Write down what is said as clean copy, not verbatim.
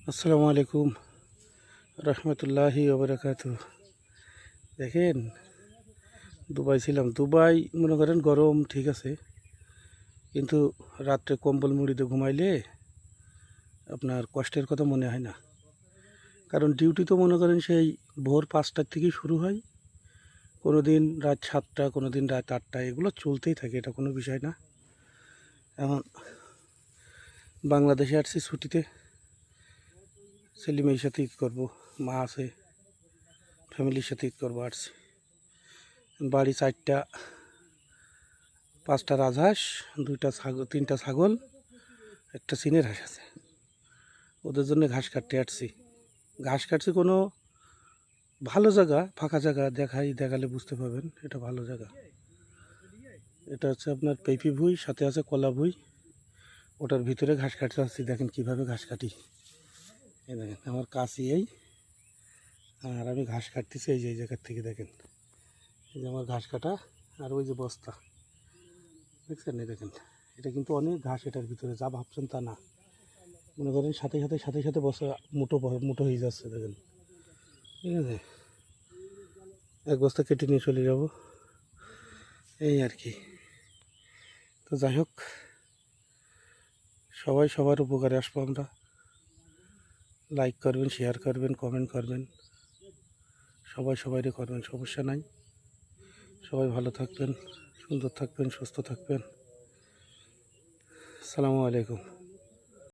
আসসালামু আলাইকুম রহমতুল্লাহি ওবরাকাতু। দেখেন, দুবাই ছিলাম। দুবাই মনে করেন গরম ঠিক আছে, কিন্তু রাত্রে কম্বল মুড়িতে ঘুমাইলে আপনার কষ্টের কথা মনে হয় না। কারণ ডিউটি তো মনে করেন সেই ভোর 5টার থেকেই শুরু হয়, কোনো দিন রাত 7টা, কোনো দিন রাত 8টা, এগুলো চলতেই থাকে, এটা কোনো বিষয় না। এখন বাংলাদেশে আসছি ছুটিতে, ছেলে মেয়ের সাথে ঈদ করবো, মা আছে, ফ্যামিলির সাথে ঈদ করবো আসছি। বাড়ি 4টা 5টা রাজহাঁস, 2টা ছাগল, 3টা ছাগল, একটা চীনের হাঁস আছে। ওদের জন্য ঘাস কাটতে আসছি। ঘাস কাটছি কোনো ভালো জায়গা, ফাঁকা জায়গা দেখালে বুঝতে পারবেন এটা ভালো জায়গা। এটা হচ্ছে আপনার পেঁপি ভুঁই, সাথে আছে কলা ভুঁই। ওটার ভিতরে ঘাস কাটতে আসছি। দেখেন কিভাবে ঘাস কাটি। এই দেখেন আমার কাশি এই, আর আমি ঘাস কাটতেছি এই যে এই জায়গার থেকে। দেখেন এই যে আমার ঘাস কাটা, আর ওই যে বস্তা দেখছেন। এই দেখেন, এটা কিন্তু অনেক ঘাস এটার ভিতরে, যা ভাবছেন তা না। মনে করেন সাথে সাথে বস্তা মুঠো মুঠো হয়ে যাচ্ছে। দেখেন, ঠিক আছে, এক বস্তা কেটে নিয়ে চলে যাব, এই আর কি। তো যাই হোক, সবাই সবার উপকারে আসবো আমরা। লাইক করবেন, শেয়ার করবেন, কমেন্ট করবেন, সবাই সবাইরে করবেন, সমস্যা নাই। সবাই ভালো থাকবেন, সুন্দর থাকবেন, সুস্থ থাকবেন। আসসালামু আলাইকুম।